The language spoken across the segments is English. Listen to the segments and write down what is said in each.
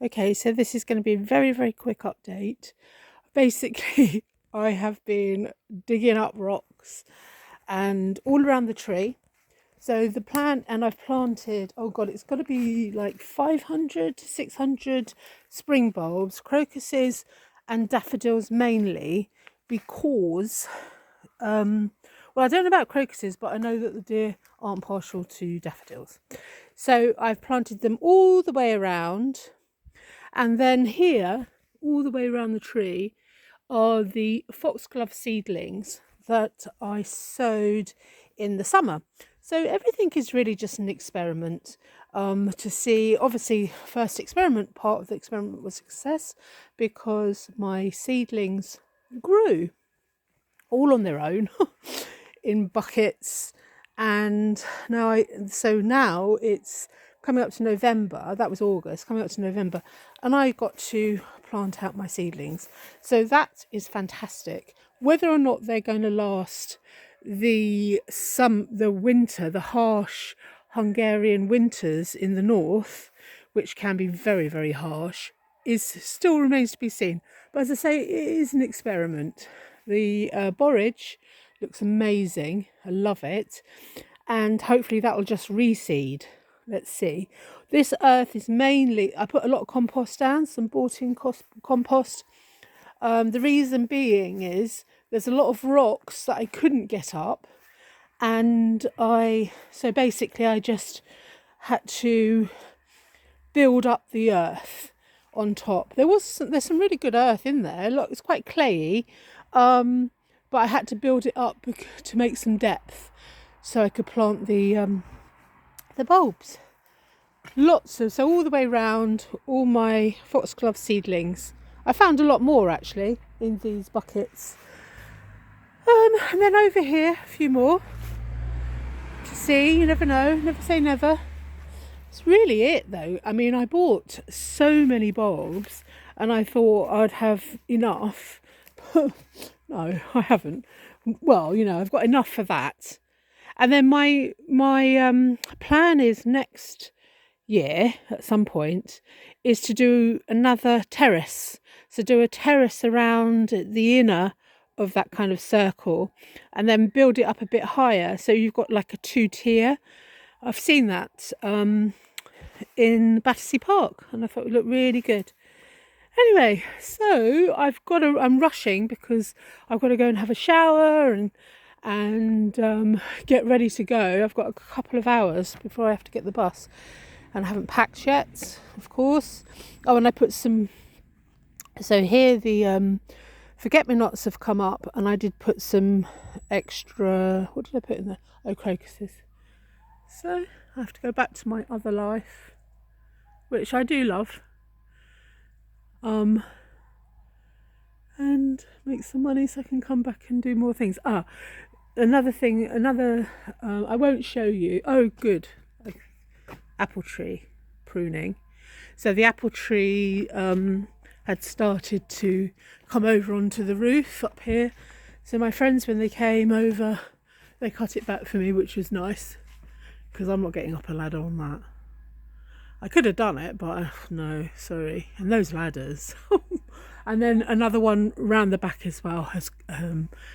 Okay, so this is going to be a very, very quick update. Basically, I have been digging up rocks and all around the tree. So the plant, and I've planted, oh God, it's got to be like 500 to 600 spring bulbs, crocuses and daffodils mainly, because, well, I don't know about crocuses, but I know that the deer aren't partial to daffodils. So I've planted them all the way around. And then here, all the way around the tree, are the foxglove seedlings that I sowed in the summer. So everything is really just an experiment to see. Obviously, first experiment, part of the experiment was success because my seedlings grew all on their own in buckets. And now it's coming up to November. That was August, coming up to November, and I got to plant out my seedlings. So that is fantastic. Whether or not they're going to last the winter, the harsh Hungarian winters in the north, which can be very, very harsh, is still remains to be seen. But as I say, it is an experiment. The borage looks amazing. I love it. And hopefully that will just reseed. Let's see. This earth is mainly, I put a lot of compost down, some bought-in compost. The reason being is there's a lot of rocks that I couldn't get up. And so basically I just had to build up the earth on top. There's some really good earth in there. Look, it's quite clayey, but I had to build it up to make some depth so I could plant the bulbs. So all the way around, all my foxglove seedlings. I found a lot more actually in these buckets. And then over here, a few more to see. You never know, never say never. It's really it though. I mean, I bought so many bulbs and I thought I'd have enough. No, I haven't. Well, I've got enough for that. And then my plan is next year at some point is to do another terrace. So do a terrace around the inner of that kind of circle and then build it up a bit higher. So you've got like a 2-tier. I've seen that in Battersea Park and I thought it looked really good. Anyway, so I'm rushing because I've got to go and have a shower and get ready to go. I've got a couple of hours before I have to get the bus and I haven't packed yet, of course. Oh, and I put some, so here the forget-me-nots have come up and I did put some extra, what did I put in there? Oh, crocuses. So I have to go back to my other life, which I do love. And make some money so I can come back and do more things. Another thing, I won't show you. Oh, good. Apple tree pruning. So the apple tree had started to come over onto the roof up here. So my friends, when they came over, they cut it back for me, which was nice because I'm not getting up a ladder on that. I could have done it, but no, sorry. And those ladders. And then another one round the back as well has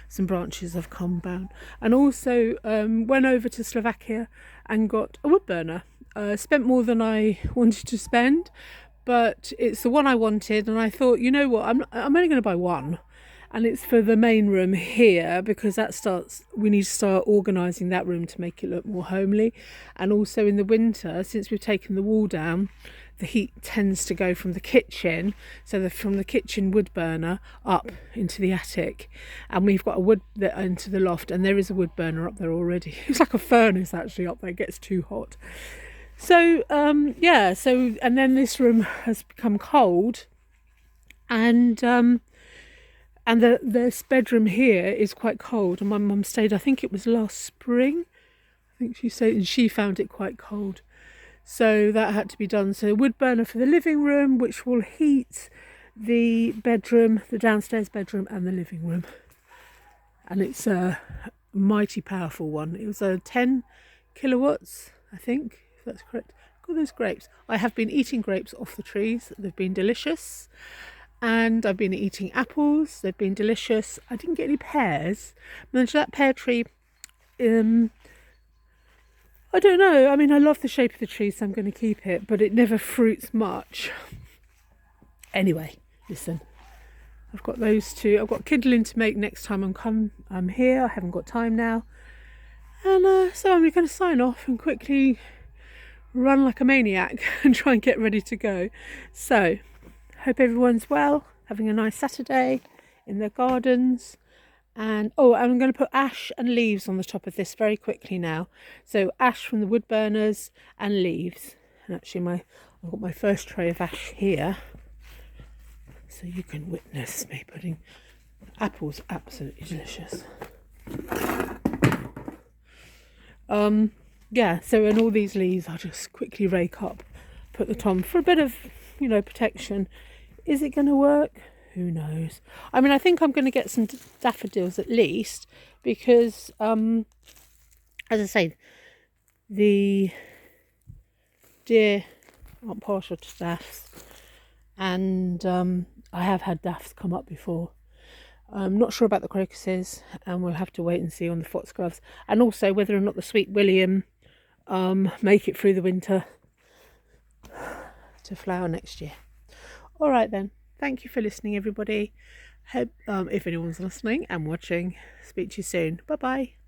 some branches have come down. And also went over to Slovakia and got a wood burner. Spent more than I wanted to spend, but it's the one I wanted. And I thought, you know what, I'm only going to buy one. And it's for the main room here because we need to start organising that room to make it look more homely. And also in the winter, since we've taken the wall down, the heat tends to go from the kitchen, from the kitchen wood burner up into the attic. And we've got a wood into the loft and there is a wood burner up there already. It's like a furnace actually up there, it gets too hot. So, and then this room has become cold and this bedroom here is quite cold. And my mum stayed, I think it was last spring. I think she stayed and she found it quite cold. So that had to be done. So a wood burner for the living room, which will heat the bedroom, the downstairs bedroom and the living room. And it's a mighty powerful one. It was a 10 kilowatts, I think, if that's correct. all those grapes. I have been eating grapes off the trees. They've been delicious. And I've been eating apples. They've been delicious. I didn't get any pears. But that pear tree, I don't know. I mean, I love the shape of the tree, so I'm going to keep it. But it never fruits much. Anyway, listen. I've got those two. I've got kindling to make next time I'm here. I haven't got time now. And so I'm going to sign off and quickly run like a maniac and try and get ready to go. So, hope everyone's well, having a nice Saturday in their gardens. And I'm going to put ash and leaves on the top of this very quickly now. So ash from the wood burners and leaves. And actually I've got my first tray of ash here. So you can witness me putting apples, absolutely delicious. Yeah, so and all these leaves I'll just quickly rake up, put the tom for a bit of, protection. Is it going to work? Who knows? I mean, I think I'm going to get some daffodils at least because, as I say, the deer aren't partial to daffs, and I have had daffs come up before. I'm not sure about the crocuses, and we'll have to wait and see on the foxgloves, and also whether or not the sweet William make it through the winter to flower next year. All right then. Thank you for listening, everybody. Hope if anyone's listening and watching, speak to you soon. Bye bye.